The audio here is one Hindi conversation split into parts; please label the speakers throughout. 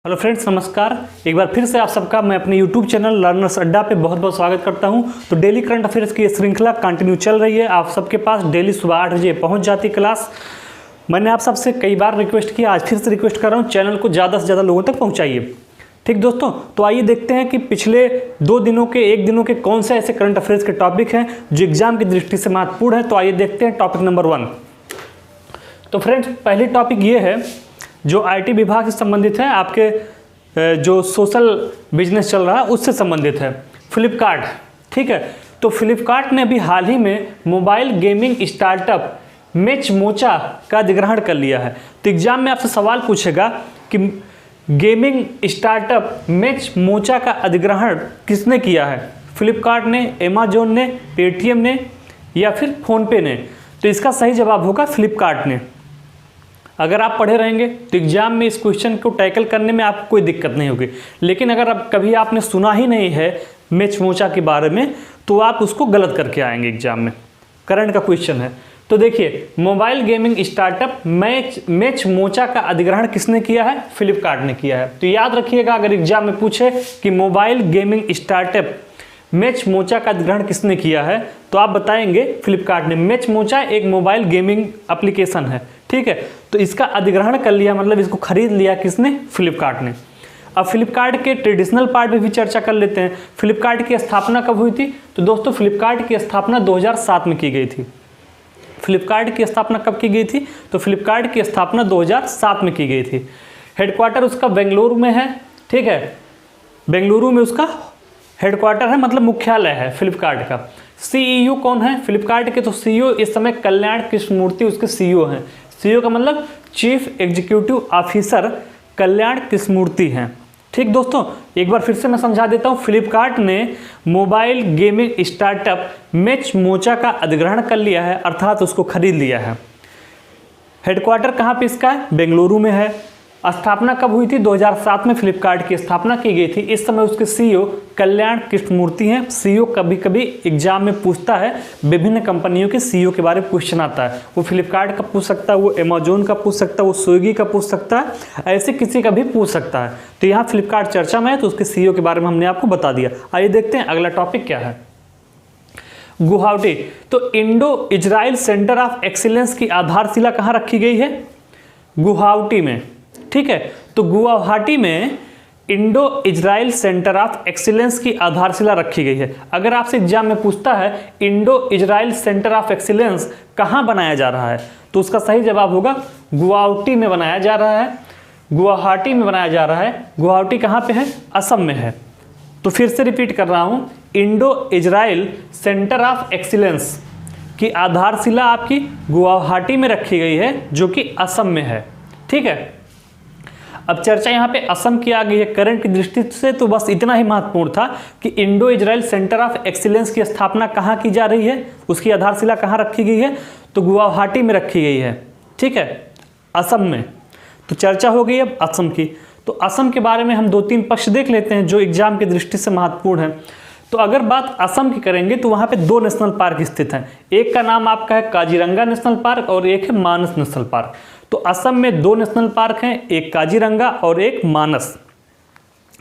Speaker 1: हेलो फ्रेंड्स, नमस्कार। एक बार फिर से आप सबका मैं अपने यूट्यूब चैनल लर्नर्स अड्डा पे बहुत बहुत स्वागत करता हूं। तो डेली करंट अफेयर्स की ये श्रृंखला कंटिन्यू चल रही है। आप सबके पास डेली सुबह 8 बजे पहुंच जाती क्लास। मैंने आप सबसे कई बार रिक्वेस्ट किया, आज फिर से रिक्वेस्ट कर रहा हूँ, चैनल को ज़्यादा से ज़्यादा लोगों तक पहुँचाइए। ठीक दोस्तों, तो आइए देखते हैं कि पिछले 2 दिनों के 1 दिनों के कौन से ऐसे करंट अफेयर्स के टॉपिक हैं जो एग्जाम की दृष्टि से महत्वपूर्ण है। तो आइए देखते हैं टॉपिक नंबर 1। तो फ्रेंड्स, पहली टॉपिक ये है जो IT विभाग से संबंधित है, आपके जो सोशल बिजनेस चल रहा है उससे संबंधित है। फ्लिपकार्ट, ठीक है। तो फ्लिपकार्ट ने अभी हाल ही में mobile gaming startup match mocha का अधिग्रहण कर लिया है। तो एग्जाम में आपसे सवाल पूछेगा कि गेमिंग स्टार्टअप मैच मोचा का अधिग्रहण किसने किया है? फ्लिपकार्ट ने, अमेजोन ने, पेटीएम ने या फिर फ़ोनपे ने? तो इसका सही जवाब होगा फ्लिपकार्ट ने। अगर आप पढ़े रहेंगे तो एग्जाम में इस क्वेश्चन को टैकल करने में आपको कोई दिक्कत नहीं होगी। लेकिन अगर अब कभी आपने सुना ही नहीं है मैच मोचा के बारे में तो आप उसको गलत करके आएंगे एग्जाम में। करंट का क्वेश्चन है। तो देखिए, mobile gaming startup match mocha का अधिग्रहण किसने किया है? फ्लिपकार्ट ने किया है। तो याद रखिएगा, अगर एग्जाम में पूछे कि mobile gaming startup match mocha का अधिग्रहण किसने किया है तो आप बताएंगे फ्लिपकार्ट ने। मैच मोचा एक मोबाइल गेमिंग एप्लीकेशन है, ठीक है। तो इसका अधिग्रहण कर लिया, मतलब इसको खरीद लिया किसने? फ्लिपकार्ट ने। अब फ्लिपकार्ट के ट्रेडिशनल पार्ट में भी चर्चा कर लेते हैं। फ्लिपकार्ट की स्थापना कब हुई थी? तो दोस्तों, फ्लिपकार्ट की स्थापना 2007 में की गई थी। फ्लिपकार्ट की स्थापना कब की गई थी? तो फ्लिपकार्ट की स्थापना 2007 में की गई थी। हेडक्वार्टर उसका बेंगलुरु में है, ठीक है। बेंगलुरु में उसका हेडक्वार्टर है, मतलब मुख्यालय है फ्लिपकार्ट का। CEO कौन है फ्लिपकार्ट के? तो CEO इस समय कल्याण कृष्णमूर्ति उसके CEO हैं। CEO का मतलब चीफ एग्जीक्यूटिव ऑफिसर कल्याण कृष्णमूर्ति हैं। ठीक दोस्तों, एक बार फिर से मैं समझा देता हूं। फ्लिपकार्ट ने mobile gaming startup match mocha का अधिग्रहण कर लिया है, अर्थात उसको खरीद लिया है। हेडक्वार्टर कहाँ पे इसका है? बेंगलुरु में है। स्थापना कब हुई थी? 2007 में फ्लिपकार्ट की स्थापना की गई थी। इस समय उसके CEO कल्याण कृष्णमूर्ति हैं। CEO कभी कभी एग्जाम में पूछता है, विभिन्न कंपनियों के CEO के बारे में क्वेश्चन आता है। वो फ्लिपकार्ट का पूछ सकता है, वो अमेजोन का पूछ सकता है, वो स्विगी का पूछ सकता है, ऐसे किसी का भी पूछ सकता है। तो यहाँ फ्लिपकार्ट चर्चा में है तो उसके CEO के बारे में हमने आपको बता दिया। आइए देखते हैं अगला टॉपिक क्या है। गुवाहाटी। तो Indo Israel centre of excellence की आधारशिला कहाँ रखी गई है? गुवाहाटी में, ठीक है। तो गुवाहाटी में Indo Israel centre of excellence की आधारशिला रखी गई है। अगर आपसे एग्जाम में पूछता है Indo Israel centre of excellence कहाँ बनाया जा रहा है तो उसका सही जवाब होगा गुवाहाटी में बनाया जा रहा है। गुवाहाटी में बनाया जा रहा है। गुवाहाटी कहाँ पे है? असम में है। तो फिर से रिपीट कर रहा हूँ, Indo Israel centre of excellence की आधारशिला आपकी गुवाहाटी में रखी गई है, जो कि असम में है, ठीक है। अब चर्चा यहाँ पे असम की आ गई है करंट की दृष्टि से, तो बस इतना ही महत्वपूर्ण था कि Indo Israel centre of excellence की स्थापना कहाँ की जा रही है, उसकी आधारशिला कहाँ रखी गई है? तो गुवाहाटी में रखी गई है, ठीक है, असम में। तो चर्चा हो गई अब असम की। तो असम के बारे में हम 2-3 पक्ष देख लेते हैं जो एग्जाम की दृष्टि से महत्वपूर्ण है। तो अगर बात असम की करेंगे तो वहाँ पे 2 नेशनल पार्क स्थित हैं। एक का नाम आपका है काजीरंगा नेशनल पार्क और एक है मानस नेशनल पार्क। तो असम में 2 नेशनल पार्क हैं, एक काजीरंगा और एक मानस,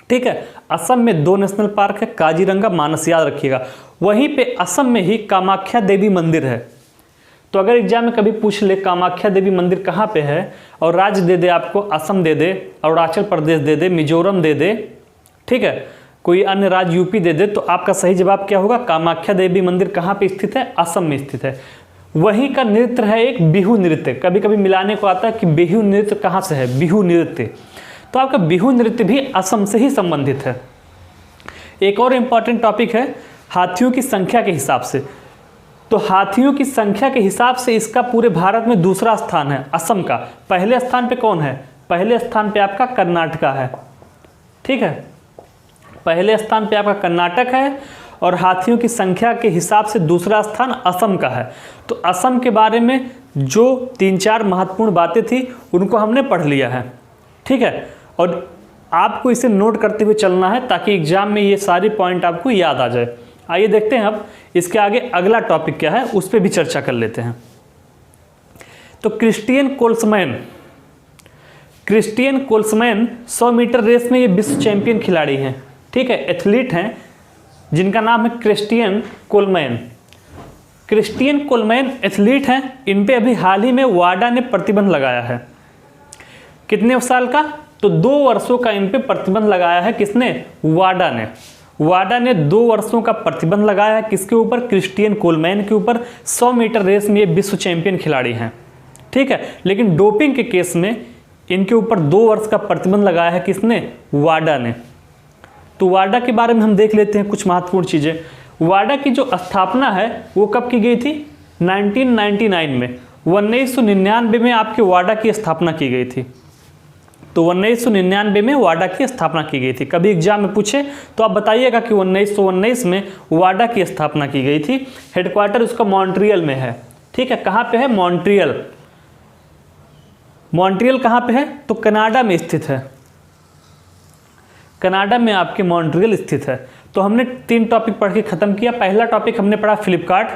Speaker 1: ठीक है। असम में 2 नेशनल पार्क है, काजीरंगा, मानस, याद रखिएगा। वहीं पे असम में ही कामाख्या देवी मंदिर है। तो अगर एग्जाम में कभी पूछ ले कामाख्या देवी मंदिर कहाँ पे है और राज्य दे दे आपको, असम दे दे, अरुणाचल प्रदेश दे दे, मिजोरम दे दे, ठीक है, कोई अन्य राज्य यूपी दे दे, तो आपका सही जवाब क्या होगा? कामाख्या देवी मंदिर कहाँ पे स्थित है? असम में स्थित है। वहीं का नृत्य है एक बिहू नृत्य। कभी कभी मिलाने को आता है कि बिहू नृत्य कहाँ से है, बिहू नृत्य। तो आपका बिहू नृत्य भी असम से ही संबंधित है। एक और इम्पॉर्टेंट टॉपिक है हाथियों की संख्या के हिसाब से। तो हाथियों की संख्या के हिसाब से इसका पूरे भारत में दूसरा स्थान है असम का। पहले स्थान पे कौन है? पहले स्थान पे आपका कर्नाटका है, ठीक है। पहले स्थान पे आपका कर्नाटक है और हाथियों की संख्या के हिसाब से दूसरा स्थान असम का है। तो असम के बारे में जो 3-4 महत्वपूर्ण बातें थी उनको हमने पढ़ लिया है, ठीक है। और आपको इसे नोट करते हुए चलना है ताकि एग्जाम में ये सारी पॉइंट आपको याद आ जाए। आइए देखते हैं अब इसके आगे अगला टॉपिक क्या है, उस पर भी चर्चा कर लेते हैं। तो क्रिस्टियन कोल्समैन 100 मीटर रेस में ये विश्व चैंपियन खिलाड़ी हैं, ठीक है, एथलीट हैं, जिनका नाम है Christian Coleman. Christian Coleman athlete हैं, इन पे अभी हाल ही में वाडा ने प्रतिबंध लगाया है। कितने साल का? तो 2 वर्षों का इन पे प्रतिबंध लगाया है। किसने? वाडा ने। वाडा ने 2 वर्षों का प्रतिबंध लगाया है। किसके ऊपर? क्रिस्टियन कोलमैन के ऊपर। 100 मीटर रेस में ये विश्व चैंपियन खिलाड़ी हैं, ठीक है। लेकिन डोपिंग के केस में इनके ऊपर 2 वर्ष का प्रतिबंध लगाया है। किसने? वाडा ने। तो वाडा के बारे में हम देख लेते हैं कुछ महत्वपूर्ण चीज़ें। वाडा की जो स्थापना है वो कब की गई थी? 1999 में। 1999 में आपके वाडा की स्थापना की गई थी। तो 1999 में वाडा की स्थापना की गई थी। कभी एग्जाम में पूछे तो आप बताइएगा कि 1919 में वाडा की स्थापना की गई थी। हेडक्वार्टर उसका मॉन्ट्रियल में है, ठीक है। कहाँ पे है? मॉन्ट्रियल। मॉन्ट्रियल कहाँ पे है? तो कनाडा में स्थित है। कनाडा में आपके मॉन्ट्रियल स्थित है। तो हमने 3 टॉपिक पढ़ के खत्म किया। पहला टॉपिक हमने पढ़ा फ्लिपकार्ट,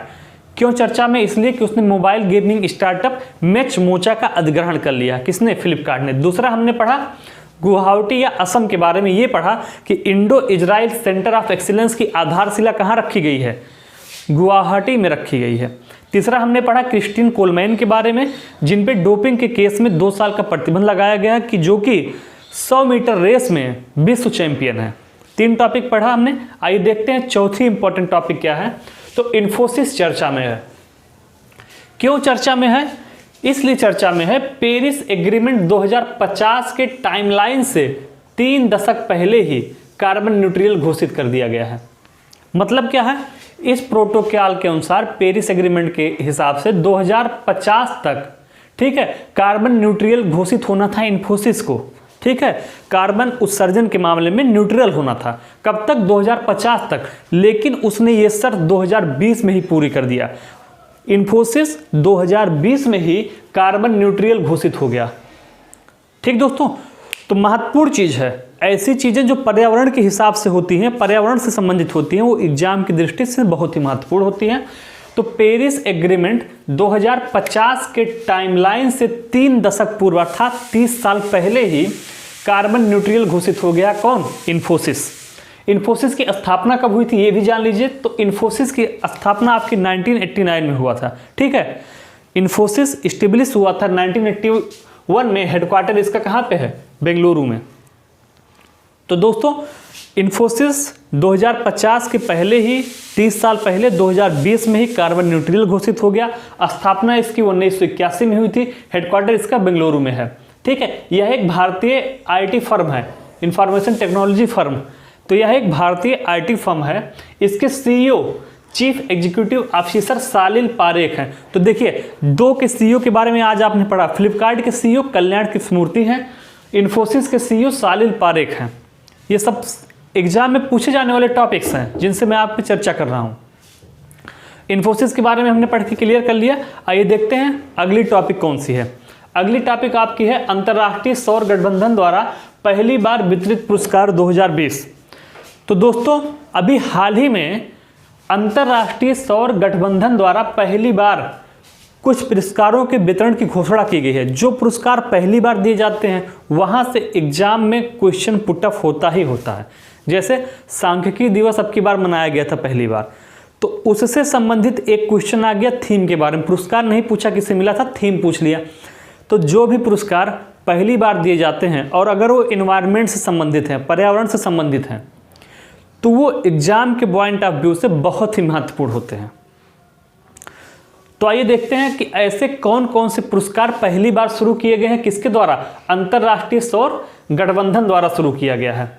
Speaker 1: क्यों चर्चा में? इसलिए कि उसने mobile gaming startup match mocha का अधिग्रहण कर लिया। किसने? फ्लिपकार्ट ने। दूसरा हमने पढ़ा गुवाहाटी या असम के बारे में। ये पढ़ा कि Indo Israel centre of excellence की आधारशिला कहाँ रखी गई है? गुवाहाटी में रखी गई है। तीसरा हमने पढ़ा क्रिस्टियन कोलमैन के बारे में, जिन पे डोपिंग के केस में 2 साल का प्रतिबंध लगाया गया, कि जो कि 100 मीटर रेस में विश्व चैंपियन है। 3 टॉपिक पढ़ा हमने। आइए देखते हैं चौथी इंपॉर्टेंट टॉपिक क्या है। तो इन्फोसिस चर्चा में है। क्यों चर्चा में है? इसलिए चर्चा में है, पेरिस एग्रीमेंट 2050 के टाइमलाइन से 3 दशक पहले ही कार्बन न्यूट्रल घोषित कर दिया गया है। मतलब क्या है? इस प्रोटोकॉल के अनुसार पेरिस एग्रीमेंट के हिसाब से 2050 तक, ठीक है, कार्बन न्यूट्रल घोषित होना था इन्फोसिस को, ठीक है। कार्बन उत्सर्जन के मामले में न्यूट्रल होना था। कब तक? 2050 तक। लेकिन उसने ये शर्त 2020 में ही पूरी कर दिया। इन्फोसिस 2020 में ही कार्बन न्यूट्रल घोषित हो गया, ठीक दोस्तों। तो महत्वपूर्ण चीज़ है, ऐसी चीज़ें जो पर्यावरण के हिसाब से होती हैं, पर्यावरण से संबंधित होती हैं, वो एग्जाम की दृष्टि से बहुत ही महत्वपूर्ण होती हैं। तो पेरिस एग्रीमेंट 2050 के टाइमलाइन से 3 दशक पूर्व अर्थात 30 साल पहले ही कार्बन न्यूट्रल घोषित हो गया। कौन? इन्फोसिस। इन्फोसिस की स्थापना कब हुई थी ये भी जान लीजिए। तो इन्फोसिस की स्थापना आपकी 1989 में हुआ था, ठीक है। इन्फोसिस इस्टेब्लिश हुआ था 1981 में। हेडक्वार्टर इसका कहाँ पे है? बेंगलुरु में। तो दोस्तों इन्फोसिस 2050 के पहले ही 30 साल पहले 2020 में ही कार्बन न्यूट्रल घोषित हो गया। स्थापना इसकी 1981 में हुई थी। हेडक्वार्टर इसका बेंगलुरु में है, ठीक है। यह एक भारतीय आईटी फर्म है, इंफॉर्मेशन टेक्नोलॉजी फर्म। तो यह एक भारतीय आईटी फर्म है। इसके CEO chief executive officer Salil Parekh हैं। तो देखिए 2 के सीईओ के बारे में आज आपने पढ़ा। फ्लिपकार्ट के सीईओ कल्याण कृष्णमूर्ति हैं, इन्फोसिस के सीईओ सालिल पारेख हैं। ये सब एग्जाम में पूछे जाने वाले टॉपिक्स हैं जिनसे मैं आप पे चर्चा कर रहा हूँ। इन्फोसिस के बारे में हमने पढ़ के क्लियर कर लिया। आइए देखते हैं अगली टॉपिक कौन सी है। अगली टॉपिक आपकी है अंतर्राष्ट्रीय सौर गठबंधन द्वारा पहली बार वितरित पुरस्कार 2020। तो दोस्तों अभी हाल ही में अंतर्राष्ट्रीय सौर गठबंधन द्वारा पहली बार कुछ पुरस्कारों के वितरण की घोषणा की गई है। जो पुरस्कार पहली बार दिए जाते हैं वहां से एग्जाम में क्वेश्चन पुटअप होता ही होता है। जैसे सांख्यिकी दिवस अब की बार मनाया गया था पहली बार, तो उससे संबंधित एक क्वेश्चन आ गया थीम के बारे में। पुरस्कार नहीं पूछा किससे मिला था, थीम पूछ लिया। तो जो भी पुरस्कार पहली बार दिए जाते हैं और अगर वो इन्वायरमेंट से संबंधित हैं, पर्यावरण से संबंधित हैं, तो वो एग्जाम के पॉइंट ऑफ व्यू से बहुत ही महत्वपूर्ण होते हैं। तो आइए देखते हैं कि ऐसे कौन कौन से पुरस्कार पहली बार शुरू किए गए हैं। किसके द्वारा? अंतर्राष्ट्रीय सौर गठबंधन द्वारा शुरू किया गया है।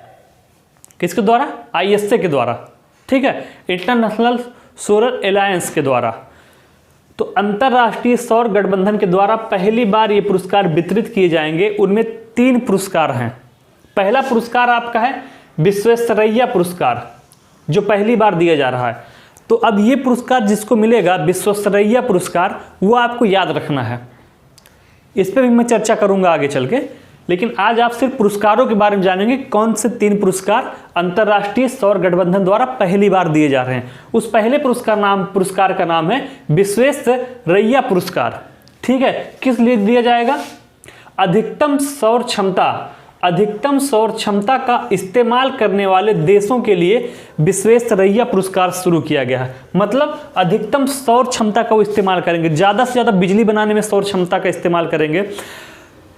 Speaker 1: किसके द्वारा? ISA के द्वारा, ठीक है, इंटरनेशनल सोलर अलायंस के द्वारा। तो अंतर्राष्ट्रीय सौर गठबंधन के द्वारा पहली बार ये पुरस्कार वितरित किए जाएंगे। उनमें 3 पुरस्कार हैं। पहला पुरस्कार आपका है विश्वेश्वरैया पुरस्कार, जो पहली बार दिया जा रहा है। तो अब ये पुरस्कार जिसको मिलेगा विश्वेश्वरैया पुरस्कार, वो आपको याद रखना है। इस पर भी मैं चर्चा करूंगा आगे चल के, लेकिन आज आप सिर्फ पुरस्कारों के बारे में जानेंगे। कौन से 3 पुरस्कार अंतर्राष्ट्रीय सौर गठबंधन द्वारा पहली बार दिए जा रहे हैं। उस पहले पुरस्कार का नाम है विश्वेश्वरैया पुरस्कार, ठीक है। किस लिए दिया जाएगा? अधिकतम सौर क्षमता का इस्तेमाल करने वाले देशों के लिए विश्वेश्वरैया पुरस्कार शुरू किया गया है। मतलब अधिकतम सौर क्षमता का वो इस्तेमाल करेंगे, ज़्यादा से ज़्यादा बिजली बनाने में सौर क्षमता का इस्तेमाल करेंगे,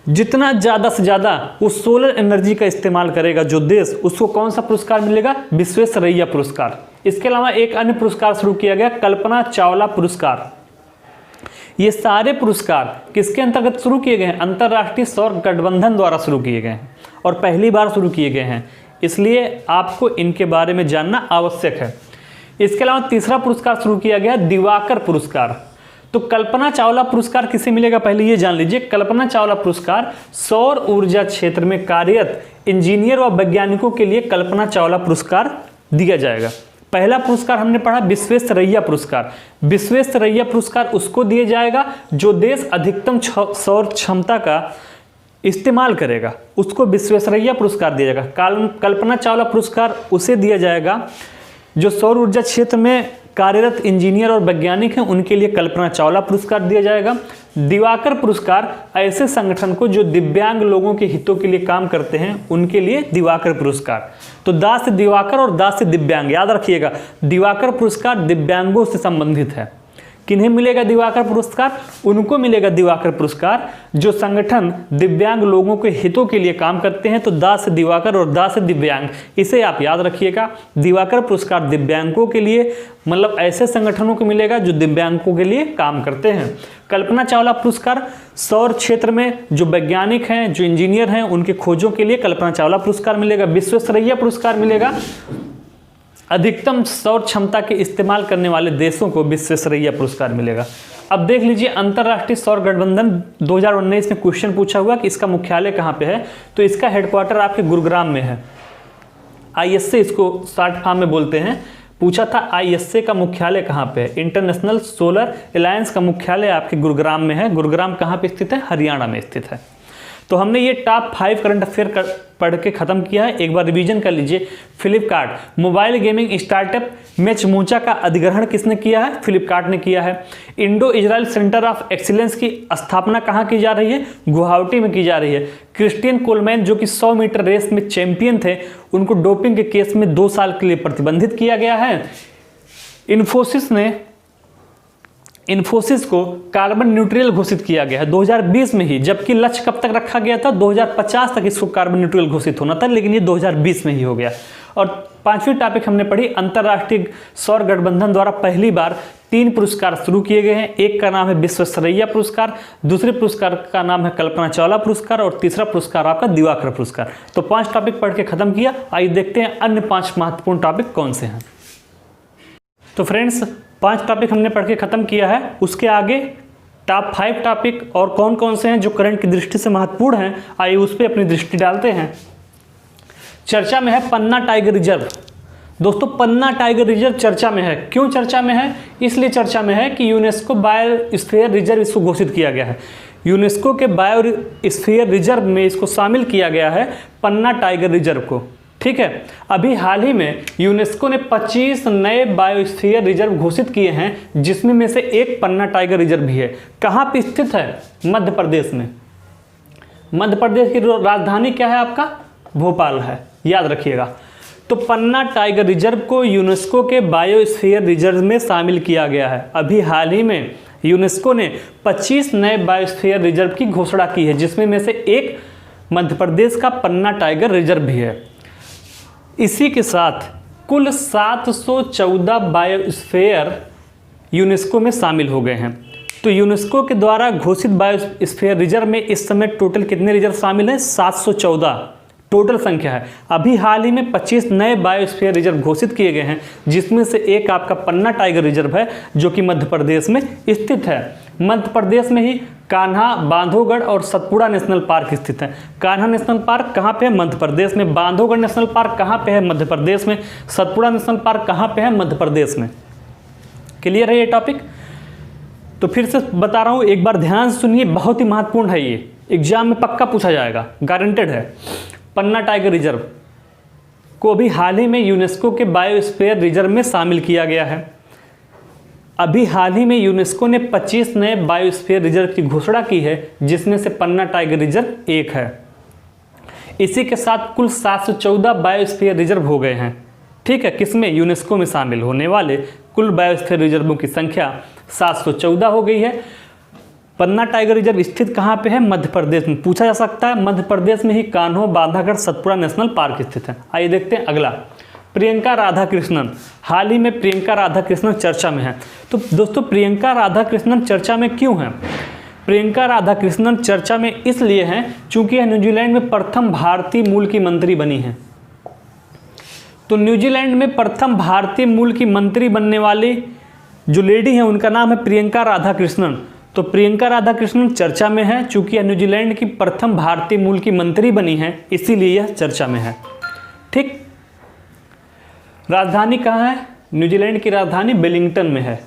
Speaker 1: जितना ज़्यादा से ज़्यादा वो सोलर एनर्जी का इस्तेमाल करेगा जो देश, उसको कौन सा पुरस्कार मिलेगा? विश्वेश्वरैया पुरस्कार। इसके अलावा एक अन्य पुरस्कार शुरू किया गया, कल्पना चावला पुरस्कार। ये सारे पुरस्कार किसके अंतर्गत शुरू किए गए हैं? अंतर्राष्ट्रीय सौर गठबंधन द्वारा शुरू किए गए हैं और पहली बार शुरू किए गए हैं, इसलिए आपको इनके बारे में जानना आवश्यक है। इसके अलावा तीसरा पुरस्कार शुरू किया गया, दिवाकर पुरस्कार। तो कल्पना चावला पुरस्कार किसे मिलेगा? पहले ये जान लीजिए, कल्पना चावला पुरस्कार सौर ऊर्जा क्षेत्र में कार्यरत इंजीनियर व वैज्ञानिकों के लिए कल्पना चावला पुरस्कार दिया जाएगा। पहला पुरस्कार हमने पढ़ा विश्वेश्वरैया पुरस्कार। विश्वेश्वरैया पुरस्कार उसको दिया जाएगा जो देश अधिकतम सौर क्षमता का इस्तेमाल करेगा, उसको विश्वेश्वरैया पुरस्कार दिया जाएगा। कल्पना चावला पुरस्कार उसे दिया जाएगा जो सौर ऊर्जा क्षेत्र में कार्यरत इंजीनियर और वैज्ञानिक हैं, उनके लिए कल्पना चावला पुरस्कार दिया जाएगा। दिवाकर पुरस्कार ऐसे संगठन को जो दिव्यांग लोगों के हितों के लिए काम करते हैं, उनके लिए दिवाकर पुरस्कार। तो दा से दिवाकर और दा से दिव्यांग, याद रखिएगा, दिवाकर पुरस्कार दिव्यांगों से संबंधित है। किन्हें मिलेगा दिवाकर पुरस्कार? उनको मिलेगा दिवाकर पुरस्कार जो संगठन दिव्यांग लोगों के हितों के लिए काम करते हैं। तो दा से दिवाकर और दा से दिव्यांग, इसे आप याद रखिएगा। दिवाकर पुरस्कार दिव्यांगों के लिए, मतलब ऐसे संगठनों को मिलेगा जो दिव्यांगों के लिए काम करते हैं। कल्पना चावला पुरस्कार सौर क्षेत्र में जो वैज्ञानिक हैं, जो इंजीनियर हैं, उनके खोजों के लिए कल्पना चावला पुरस्कार मिलेगा। विश्वेश्वरैया पुरस्कार मिलेगा अधिकतम सौर क्षमता के इस्तेमाल करने वाले देशों को विश्वेश्वरैया पुरस्कार मिलेगा। अब देख लीजिए, अंतर्राष्ट्रीय सौर गठबंधन 2019 में क्वेश्चन पूछा हुआ कि इसका मुख्यालय कहाँ पे है? तो इसका हेडक्वार्टर आपके गुरुग्राम में है। ISA इसको शॉर्ट फॉर्म में बोलते हैं। पूछा था ISA का मुख्यालय कहाँ पे है? इंटरनेशनल सोलर अलायंस का मुख्यालय आपके गुरुग्राम में है। गुरुग्राम कहाँ पे स्थित है? हरियाणा में स्थित है। तो हमने ये टॉप 5 करंट अफेयर पढ़ के खत्म किया है। एक बार रिवीजन कर लीजिए। फ्लिपकार्ट मोबाइल गेमिंग स्टार्टअप मैचमोचा का अधिग्रहण किसने किया है? फ्लिपकार्ट ने किया है। Indo Israel centre of excellence की स्थापना कहाँ की जा रही है? गुवाहाटी में की जा रही है। क्रिस्टियन कोलमैन जो कि 100 मीटर रेस में चैंपियन थे, उनको डोपिंग के केस में 2 साल के लिए प्रतिबंधित किया गया है। इन्फोसिस को कार्बन न्यूट्रल घोषित किया गया है 2020 में ही, जबकि लक्ष्य कब तक रखा गया था? 2050 तक इसको कार्बन न्यूट्रल घोषित होना था, लेकिन ये 2020 में ही हो गया। और 5वीं टॉपिक हमने पढ़ी, अंतर्राष्ट्रीय सौर गठबंधन द्वारा पहली बार 3 पुरस्कार शुरू किए गए हैं। एक का नाम है विश्वेश्वरैया पुरस्कार, दूसरे पुरस्कार का नाम है कल्पना चावला पुरस्कार और तीसरा पुरस्कार आपका दिवाकर पुरस्कार। तो 5 टॉपिक पढ़ के खत्म किया। आइए देखते हैं अन्य 5 महत्वपूर्ण टॉपिक कौन से हैं। तो फ्रेंड्स, 5 टॉपिक हमने पढ़ के खत्म किया है। उसके आगे टॉप 5 टॉपिक और कौन कौन से हैं जो करंट की दृष्टि से महत्वपूर्ण हैं, आइए उस पर अपनी दृष्टि डालते हैं। चर्चा में है पन्ना टाइगर रिजर्व। दोस्तों, पन्ना टाइगर रिजर्व चर्चा में है। क्यों चर्चा में है? इसलिए चर्चा में है कि यूनेस्को बायोस्फीयर रिजर्व इसको घोषित किया गया है। यूनेस्को के बायोस्फीयर रिजर्व में इसको शामिल किया गया है, पन्ना टाइगर रिजर्व को। ठीक है, अभी हाल ही में यूनेस्को ने 25 नए बायोस्फीयर रिजर्व घोषित किए हैं, जिसमें में से एक पन्ना टाइगर रिजर्व भी है। कहाँ पे स्थित है? मध्य प्रदेश में। मध्य प्रदेश की राजधानी क्या है आपका? भोपाल है, याद रखिएगा। तो पन्ना टाइगर रिजर्व को यूनेस्को के बायोस्फीयर रिजर्व में शामिल किया गया है। अभी हाल ही में यूनेस्को ने 25 नए बायोस्फीयर रिजर्व की घोषणा की है, जिसमें में से एक मध्य प्रदेश का पन्ना टाइगर रिजर्व भी है। इसी के साथ कुल 714 बायोस्फीयर यूनेस्को में शामिल हो गए हैं। तो यूनेस्को के द्वारा घोषित बायोस्फीयर रिजर्व में इस समय टोटल कितने रिजर्व शामिल हैं? 714 टोटल संख्या है। अभी हाल ही में 25 नए बायोस्फीयर रिजर्व घोषित किए गए हैं, जिसमें से एक आपका पन्ना टाइगर रिजर्व है, जो कि मध्य प्रदेश में स्थित है। मध्य प्रदेश में ही कान्हा, बांधवगढ़ और सतपुड़ा नेशनल पार्क स्थित है। कान्हा नेशनल पार्क कहाँ पे है? मध्य प्रदेश में। बांधवगढ़ नेशनल पार्क कहाँ पे है? मध्य प्रदेश में। सतपुड़ा नेशनल पार्क कहाँ पे है? मध्य प्रदेश में। क्लियर है ये टॉपिक? तो फिर से बता रहा हूँ, एक बार ध्यान से सुनिए, बहुत ही महत्वपूर्ण है ये, एग्जाम में पक्का पूछा जाएगा, गारंटेड है। पन्ना टाइगर रिजर्व को भी हाल ही में यूनेस्को के बायोस्फीयर रिजर्व में शामिल किया गया है। अभी हाल ही में यूनेस्को ने 25 नए बायोस्फीयर रिजर्व की घोषणा की है, जिसमें से पन्ना टाइगर रिजर्व एक है। इसी के साथ कुल 714 बायोस्फीयर रिजर्व हो गए हैं। ठीक है, किसमें? यूनेस्को में शामिल होने वाले कुल बायोस्फीयर रिजर्वों की संख्या 714 हो गई है। पन्ना टाइगर रिजर्व स्थित कहाँ पे है? मध्य प्रदेश में। पूछा जा सकता है, मध्य प्रदेश में ही कान्हो, बांधागढ़, सतपुड़ा नेशनल पार्क स्थित है। आइए देखते हैं अगला। प्रियंका राधाकृष्णन, हाल ही में प्रियंका राधाकृष्णन चर्चा में है। तो दोस्तों, प्रियंका राधाकृष्णन चर्चा में क्यों है? प्रियंका राधाकृष्णन चर्चा में इसलिए हैं चूंकि यह न्यूजीलैंड में प्रथम भारतीय मूल की मंत्री बनी है। तो न्यूजीलैंड में प्रथम भारतीय मूल की मंत्री बनने वाली जो लेडी है उनका नाम है प्रियंका राधाकृष्णन। तो प्रियंका राधाकृष्णन चर्चा में है चूंकि यह न्यूजीलैंड की प्रथम भारतीय मूल की मंत्री बनी है, इसीलिए यह चर्चा में है। ठीक, राजधानी कहाँ है? न्यूजीलैंड की राजधानी वेलिंगटन में है।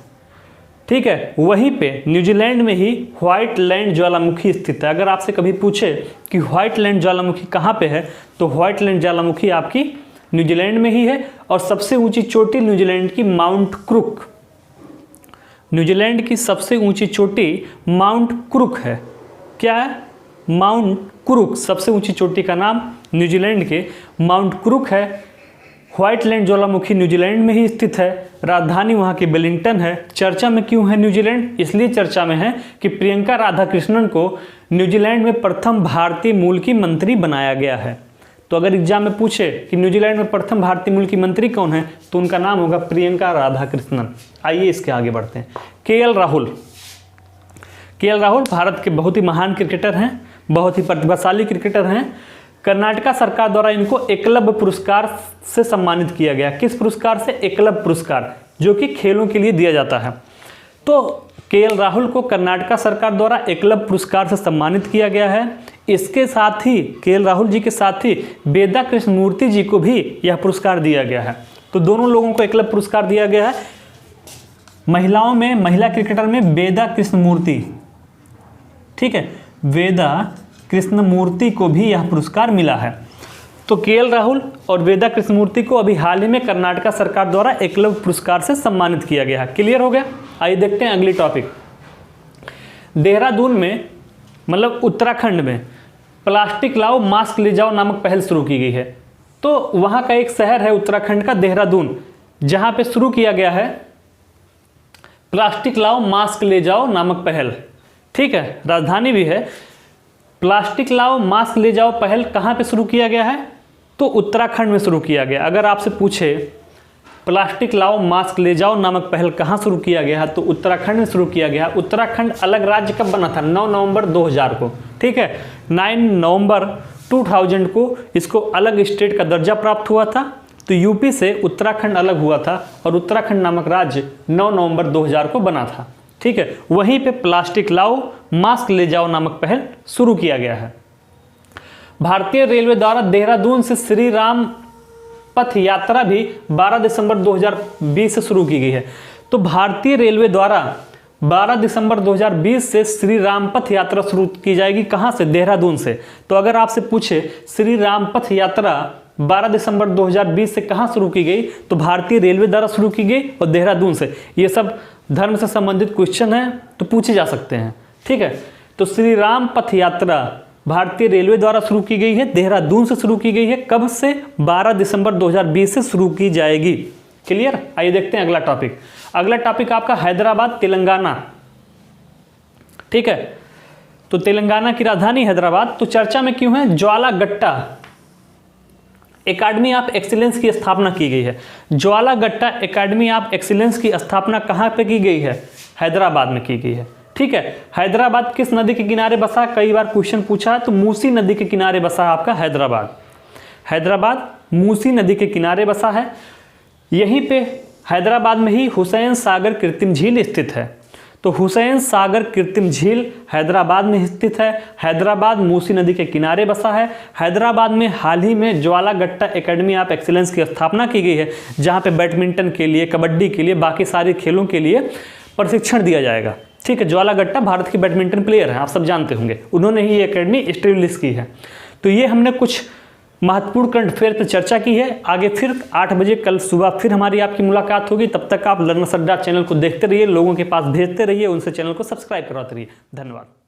Speaker 1: ठीक है, वहीं पे न्यूजीलैंड में ही व्हाइट लैंड ज्वालामुखी स्थित है। अगर आपसे कभी पूछे कि व्हाइट लैंड ज्वालामुखी कहाँ पे है, तो व्हाइट लैंड ज्वालामुखी आपकी न्यूजीलैंड में ही है। और सबसे ऊंची चोटी न्यूजीलैंड की माउंट क्रुक, न्यूजीलैंड की सबसे ऊंची चोटी माउंट क्रुक है। क्या है? माउंट क्रुक, सबसे ऊंची चोटी का नाम न्यूजीलैंड के माउंट क्रुक है। व्हाइट लैंड ज्वालामुखी न्यूजीलैंड में ही स्थित है। राजधानी वहाँ की वेलिंगटन है। चर्चा में क्यों है न्यूजीलैंड? इसलिए चर्चा में है कि प्रियंका राधाकृष्णन को न्यूजीलैंड में प्रथम भारतीय मूल की मंत्री बनाया गया है। तो अगर एग्जाम में पूछे कि न्यूजीलैंड में प्रथम भारतीय मूल की मंत्री कौन है, तो उनका नाम होगा प्रियंका राधाकृष्णन। आइए इसके आगे बढ़ते हैं। केएल राहुल, केएल राहुल भारत के बहुत ही महान क्रिकेटर हैं, बहुत ही प्रतिभाशाली क्रिकेटर हैं। कर्नाटका सरकार द्वारा इनको एकलव्य पुरस्कार से सम्मानित किया गया। किस पुरस्कार से? एकलव्य पुरस्कार, जो कि खेलों के लिए दिया जाता है। तो केएल राहुल को कर्नाटका सरकार द्वारा एकलव्य पुरस्कार से सम्मानित किया गया है। इसके साथ ही केएल राहुल जी के साथ ही वेदा कृष्णमूर्ति जी को भी यह पुरस्कार दिया गया है। तो दोनों लोगों को एकलव्य पुरस्कार दिया गया है। महिलाओं में, महिला क्रिकेटर में वेदा कृष्णमूर्ति, ठीक है, वेदा कृष्णमूर्ति को भी यह पुरस्कार मिला है। तो केएल राहुल और वेदा कृष्णमूर्ति को अभी हाल ही में कर्नाटका सरकार द्वारा एकलव्य पुरस्कार से सम्मानित किया गया है। क्लियर हो गया? आइए देखते हैं अगली टॉपिक। देहरादून में, मतलब उत्तराखंड में, प्लास्टिक लाओ मास्क ले जाओ नामक पहल शुरू की गई है। तो वहाँ का एक शहर है उत्तराखंड का देहरादून, जहाँ पे शुरू किया गया है प्लास्टिक लाओ मास्क ले जाओ नामक पहल। ठीक है, राजधानी भी है। प्लास्टिक लाओ मास्क ले जाओ पहल कहाँ पे शुरू किया गया है? तो उत्तराखंड में शुरू किया गया। अगर आपसे पूछे प्लास्टिक लाओ मास्क ले जाओ नामक पहल कहाँ शुरू किया गया है, तो उत्तराखंड में शुरू किया गया। उत्तराखंड अलग राज्य कब बना था? 9 नवंबर 2000 को। ठीक है, 9 नवंबर 2000 को इसको अलग स्टेट का दर्जा प्राप्त हुआ था। तो यूपी से उत्तराखंड अलग हुआ था और उत्तराखंड नामक राज्य 9 नवंबर 2000 को बना था। ठीक है, वहीं पे प्लास्टिक लाओ मास्क ले जाओ नामक पहल शुरू किया गया है। भारतीय रेलवे द्वारा देहरादून से श्री राम पथ यात्रा भी 12 दिसंबर 2020 से शुरू की गई है। तो भारतीय रेलवे द्वारा 12 दिसंबर 2020 से श्री राम पथ यात्रा शुरू की जाएगी। कहाँ से? देहरादून से। तो अगर आपसे पूछे श्री राम पथ यात्रा 12 दिसंबर 2020 से कहाँ शुरू की गई, तो भारतीय रेलवे द्वारा शुरू की गई और देहरादून से। ये सब धर्म से संबंधित क्वेश्चन है तो पूछे जा सकते हैं। ठीक है, तो श्री राम पथ यात्रा भारतीय रेलवे द्वारा शुरू की गई है, देहरादून से शुरू की गई है। कब से? 12 दिसंबर 2020 से शुरू की जाएगी। क्लियर? आइए देखते हैं अगला टॉपिक। अगला टॉपिक आपका हैदराबाद, तेलंगाना। ठीक है, तो तेलंगाना की राजधानी हैदराबाद। तो चर्चा में क्यों है? ज्वाला गट्टा एकेडमी ऑफ एक्सीलेंस की स्थापना की गई है। ज्वाला गट्टा एकेडमी ऑफ एक्सीलेंस की स्थापना कहाँ पे की गई है? हैदराबाद में की गई है। ठीक है, हैदराबाद किस नदी के किनारे बसा? कई बार क्वेश्चन पूछा है, तो मूसी नदी के किनारे बसा है आपका हैदराबाद। हैदराबाद मूसी नदी के किनारे बसा है। यहीं पे हैदराबाद में ही हुसैन सागर कृत्रिम झील स्थित है। तो हुसैन सागर कृत्रिम झील हैदराबाद में स्थित है। हैदराबाद मूसी नदी के किनारे बसा है। हैदराबाद में हाल ही में ज्वाला गट्टा एकेडमी ऑफ एक्सीलेंस की स्थापना की गई है, जहां पे बैडमिंटन के लिए, कबड्डी के लिए, बाकी सारे खेलों के लिए प्रशिक्षण दिया जाएगा। ठीक है, ज्वाला गट्टा भारत के बैडमिंटन प्लेयर हैं, आप सब जानते होंगे। उन्होंने ही ये एकेडमी एस्टेब्लिश की है। तो ये हमने कुछ महत्वपूर्ण करंट अफेयर पर चर्चा की है। आगे फिर 8 बजे कल सुबह फिर हमारी आपकी मुलाकात होगी। तब तक आप लर्नर्स अड्डा चैनल को देखते रहिए, लोगों के पास भेजते रहिए, उनसे चैनल को सब्सक्राइब करवाते रहिए। धन्यवाद।